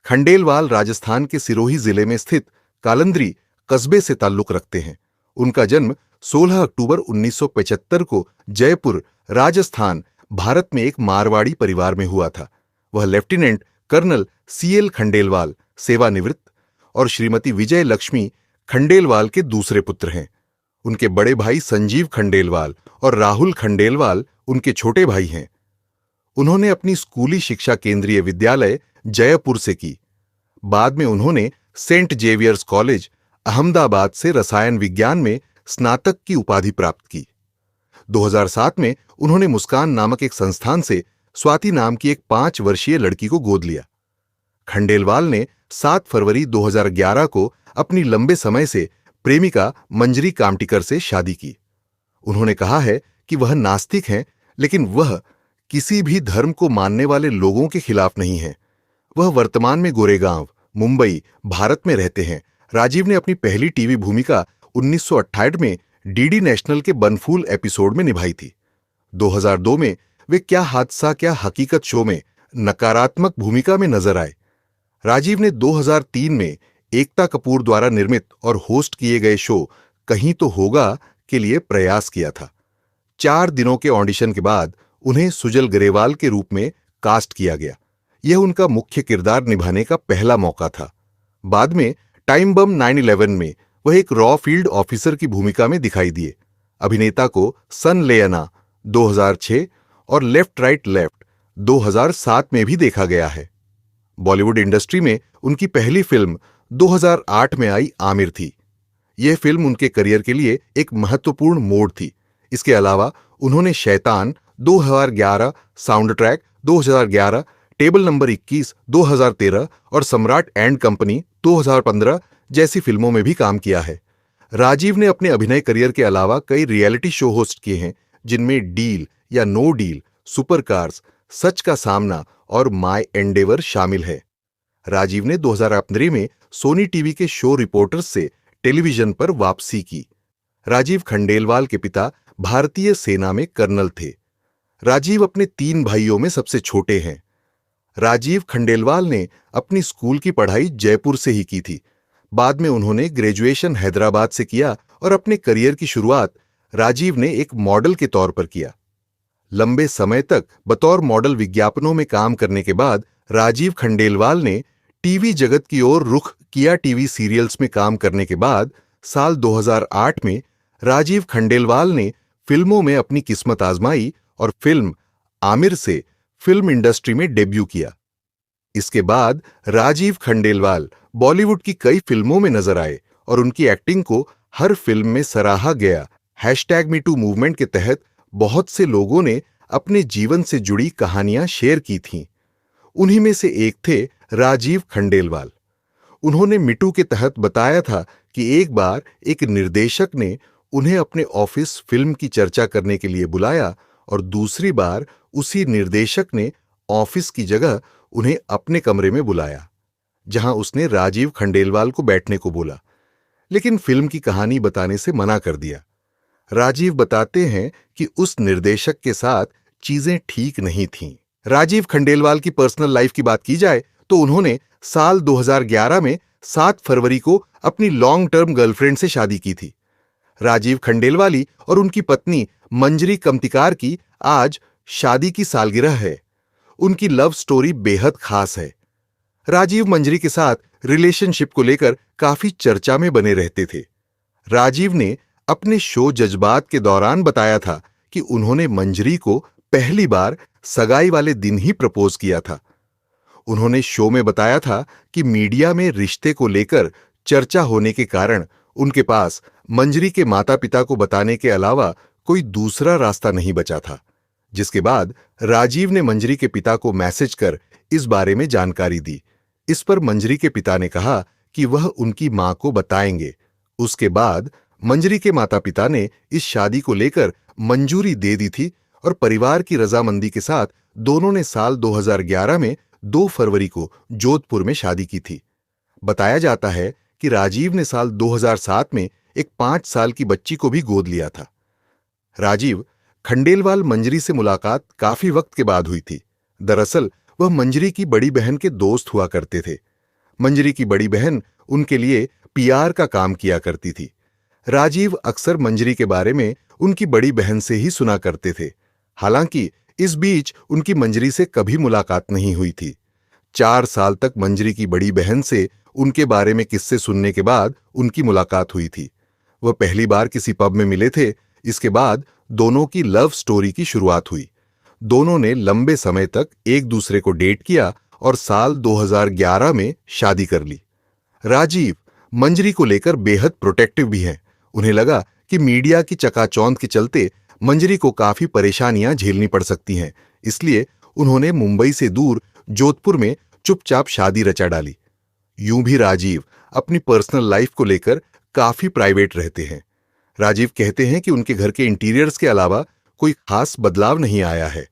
खंडेलवाल राजस्थान के सिरोही जिले में स्थित कालंद्री कस्बे से ताल्लुक रखते हैं। उनका जन्म 16 अक्टूबर 1975 को जयपुर, राजस्थान, भारत में एक मारवाड़ी परिवार में हुआ था। वह लेफ्टिनेंट कर्नल सीएल खंडेलवाल, सेवानिवृत्त, और श्रीमती विजय लक्ष्मी खंडेलवाल के दूसरे पुत्र हैं। उनके बड़े भाई संजीव खंडेलवाल और राहुल खंडेलवाल उनके छोटे भाई हैं। उन्होंने अपनी स्कूली शिक्षा केंद्रीय विद्यालय जयपुर से की। बाद में उन्होंने सेंट जेवियर्स कॉलेज, अहमदाबाद से रसायन विज्ञान में स्नातक की उपाधि प्राप्त की। 2007 में उन्होंने मुस्कान नामक एक संस्थान से स्वाति नाम की एक 5 वर्षीय लड़की को गोद लिया। खंडेलवाल ने 7 फरवरी 2011 को अपनी लंबे समय से प्रेमिका मंजरी कामटिकर से शादी की। उन्होंने कहा है कि वह नास्तिक हैं, लेकिन वह किसी भी धर्म को मानने वाले लोगों के खिलाफ नहीं हैं। वह वर्तमान में गोरेगांव, मुंबई, भारत में रहते हैं। राजीव ने अपनी पहली टीवी भूमिका 1968 में डीडी नेशनल के बनफूल एपिसोड में निभाई थी। 2002 में वे क्या हादसा क्या हकीकत शो में नकारात्मक भूमिका में नजर आए। राजीव ने 2003 में एकता कपूर द्वारा निर्मित और होस्ट किए गए शो कहीं तो होगा के लिए प्रयास किया था। 4 दिनों के ऑडिशन के बाद उन्हें सुजल ग्रेवाल के रूप में कास्ट किया गया। यह उनका मुख्य किरदार निभाने का पहला मौका था। बाद में टाइम बम 9/11 में वह एक रॉ फील्ड ऑफिसर की भूमिका में दिखाई दिए। अभिनेता को सन लेयना 2006 और लेफ्ट राइट लेफ्ट 2007 में भी देखा गया है। बॉलीवुड इंडस्ट्री में उनकी पहली फिल्म 2008 में आई आमिर थी। यह फिल्म उनके करियर के लिए एक महत्वपूर्ण मोड़ थी। इसके अलावा उन्होंने शैतान 2011, साउंड ट्रैक 2011, टेबल नंबर 21 2013 और सम्राट एंड कंपनी 2015 जैसी फिल्मों में भी काम किया है। राजीव ने अपने अभिनय करियर के अलावा कई रियलिटी शो होस्ट किए हैं, जिनमें डील या नो डील, सुपरकार्स, सच का सामना और माय एंडेवर शामिल है। राजीव ने 2015 में सोनी टीवी के शो रिपोर्टर्स से टेलीविजन पर वापसी की। राजीव खंडेलवाल के पिता भारतीय सेना में कर्नल थे। राजीव अपने 3 भाइयों में सबसे छोटे हैं। राजीव खंडेलवाल ने अपनी स्कूल की पढ़ाई जयपुर से ही की थी। बाद में उन्होंने ग्रेजुएशन हैदराबाद से किया और अपने करियर की शुरुआत राजीव ने एक मॉडल के तौर पर किया। लंबे समय तक बतौर मॉडल विज्ञापनों में काम करने के बाद राजीव खंडेलवाल ने टीवी जगत की ओर रुख किया। टीवी सीरियल्स में काम करने के बाद साल 2008 में राजीव खंडेलवाल ने फिल्मों में अपनी किस्मत आजमाई और फिल्म आमिर से फिल्म इंडस्ट्री में डेब्यू किया। इसके बाद राजीव खंडेलवाल बॉलीवुड की कई फिल्मों में नजर आए और उनकी एक्टिंग को हर फिल्म में सराहा गया। #MeToo मूवमेंट के तहत बहुत से लोगों ने अपने जीवन से जुड़ी कहानियां शेयर की थीं। उन्हीं में से एक थे राजीव खंडेलवाल। उन्होंने मीटू के तहत बताया था कि एक बार एक निर्देशक ने उन्हें अपने ऑफिस फिल्म की चर्चा करने के लिए बुलाया और दूसरी बार उसी निर्देशक ने ऑफिस की जगह उन्हें अपने कमरे में बुलाया, जहां उसने राजीव खंडेलवाल को बैठने को बोला, लेकिन फिल्म की कहानी बताने से मना कर दिया। राजीव बताते हैं कि उस निर्देशक के साथ चीजें ठीक नहीं थीं। राजीव खंडेलवाल की पर्सनल लाइफ की बात की जाए तो उन्होंने साल 2011 में 7 फरवरी को अपनी लॉन्ग टर्म गर्लफ्रेंड से शादी की थी। राजीव खंडेलवाली और उनकी पत्नी मंजरी कमतिकार की आज शादी की सालगिरह है। उनकी लव स्टोरी बेहद खास है। राजीव मंजरी के साथ रिलेशनशिप को लेकर काफी चर्चा में बने रहते थे। राजीव ने अपने शो जज्बात के दौरान बताया था कि उन्होंने मंजरी को पहली बार सगाई वाले दिन ही प्रपोज किया था। उन्होंने शो में बताया था कि मीडिया में रिश्ते को लेकर चर्चा होने के कारण उनके पास मंजरी के माता-पिता को बताने के अलावा कोई दूसरा रास्ता नहीं बचा था, जिसके बाद राजीव ने मंजरी के पिता को मैसेज कर इस बारे में जानकारी दी। इस पर मंजरी के पिता ने कहा कि वह उनकी मां को बताएंगे। उसके बाद मंजरी के माता-पिता ने इस शादी को लेकर मंजूरी दे दी थी और परिवार की रजामंदी के साथ दोनों ने साल 2011 में 2 फरवरी को जोधपुर में शादी की थी। बताया जाता है कि राजीव ने साल 2007 में एक 5 साल की बच्ची को भी गोद लिया था। राजीव खंडेलवाल मंजरी से मुलाकात काफी वक्त के बाद हुई थी। दरअसल वह मंजरी की बड़ी बहन के दोस्त हुआ करते थे। मंजरी की बड़ी बहन उनके लिए पीआर का काम किया करती थी। राजीव अक्सर मंजरी के बारे में उनकी बड़ी बहन से ही सुना करते थे। हालांकि इस बीच उनकी मंजरी से कभी मुलाकात नहीं हुई थी। 4 साल तक मंजरी की बड़ी बहन से उनके बारे में किस्से सुनने के बाद उनकी मुलाकात हुई थी। वह पहली बार किसी पब में मिले थे। इसके बाद दोनों की लव स्टोरी की शुरुआत हुई। दोनों ने लंबे समय तक एक दूसरे को डेट किया और साल 2011 में शादी कर ली। राजीव मंजरी को लेकर बेहद प्रोटेक्टिव भी हैं। उन्हें लगा कि मीडिया की चकाचौंध के चलते मंजरी को काफी परेशानियां झेलनी पड़ सकती हैं, इसलिए उन्होंने मुंबई से दूर जोधपुर में चुपचाप शादी रचा डाली। यूं भी राजीव अपनी पर्सनल लाइफ को लेकर काफी प्राइवेट रहते हैं। राजीव कहते हैं कि उनके घर के इंटीरियर्स के अलावा कोई खास बदलाव नहीं आया है।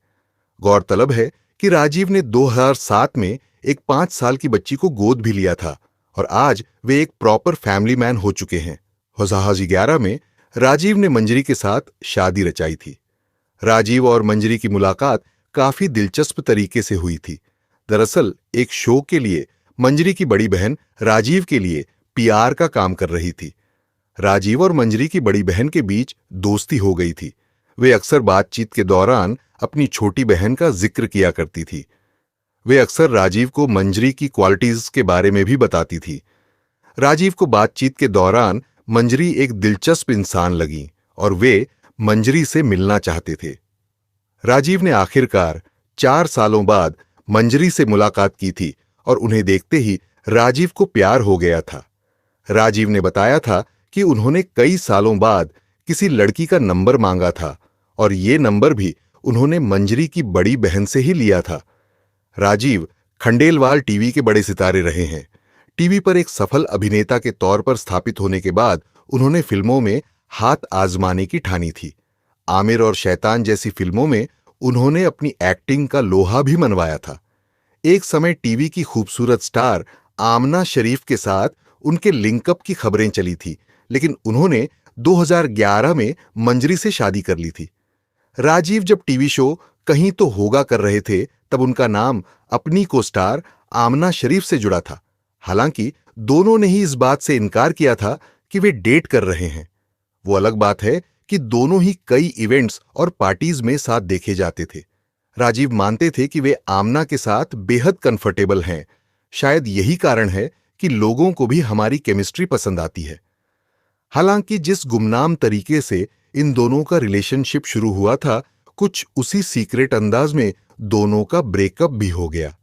गौरतलब है कि राजीव ने 2007 में एक 5 साल की बच्ची को गोद भी लिया था और आज वे एक प्रॉपर फैमिली मैन हो चुके हैं। 2011 में राजीव ने मंजरी के साथ शादी रचाई थी। राजीव और मंजरी की मुलाकात काफी दिलचस्प तरीके से हुई थी। दरअसल एक शो के लिए मंजरी की बड़ी बहन राजीव के लिए पीआर का काम कर रही थी। राजीव और मंजरी की बड़ी बहन के बीच दोस्ती हो गई थी। वे अक्सर बातचीत के दौरान अपनी छोटी बहन का जिक्र किया करती थी। वे अक्सर राजीव को मंजरी की क्वालिटीज के बारे में भी बताती थी। राजीव को बातचीत के दौरान मंजरी एक दिलचस्प इंसान लगी और वे मंजरी से मिलना चाहते थे। राजीव ने आखिरकार 4 सालों बाद मंजरी से मुलाकात की थी और उन्हें देखते ही राजीव को प्यार हो गया था। राजीव ने बताया था कि उन्होंने कई सालों बाद किसी लड़की का नंबर मांगा था और ये नंबर भी उन्होंने मंजरी की बड़ी बहन से ही लिया था। राजीव खंडेलवाल टीवी के बड़े सितारे रहे हैं। टीवी पर एक सफल अभिनेता के तौर पर स्थापित होने के बाद उन्होंने फिल्मों में हाथ आजमाने की ठानी थी। आमिर और शैतान जैसी फिल्मों में उन्होंने अपनी एक्टिंग का लोहा भी मनवाया था। एक समय टीवी की खूबसूरत स्टार आमना शरीफ के साथ उनके लिंकअप की खबरें चली थी, लेकिन उन्होंने 2011 में मंजरी से शादी कर ली थी। राजीव जब टीवी शो कहीं तो होगा कर रहे थे, तब उनका नाम अपनी को स्टार आमना शरीफ से जुड़ा था। हालांकि दोनों ने ही इस बात से इनकार किया था कि वे डेट कर रहे हैं। वो अलग बात है कि दोनों ही कई इवेंट्स और पार्टीज में साथ देखे जाते थे। राजीव मानते थे कि वे आमना के साथ बेहद कंफर्टेबल हैं। शायद यही कारण है कि लोगों को भी हमारी केमिस्ट्री पसंद आती है। हालांकि जिस गुमनाम तरीके से इन दोनों का रिलेशनशिप शुरू हुआ था, कुछ उसी सीक्रेट अंदाज में दोनों का ब्रेकअप भी हो गया।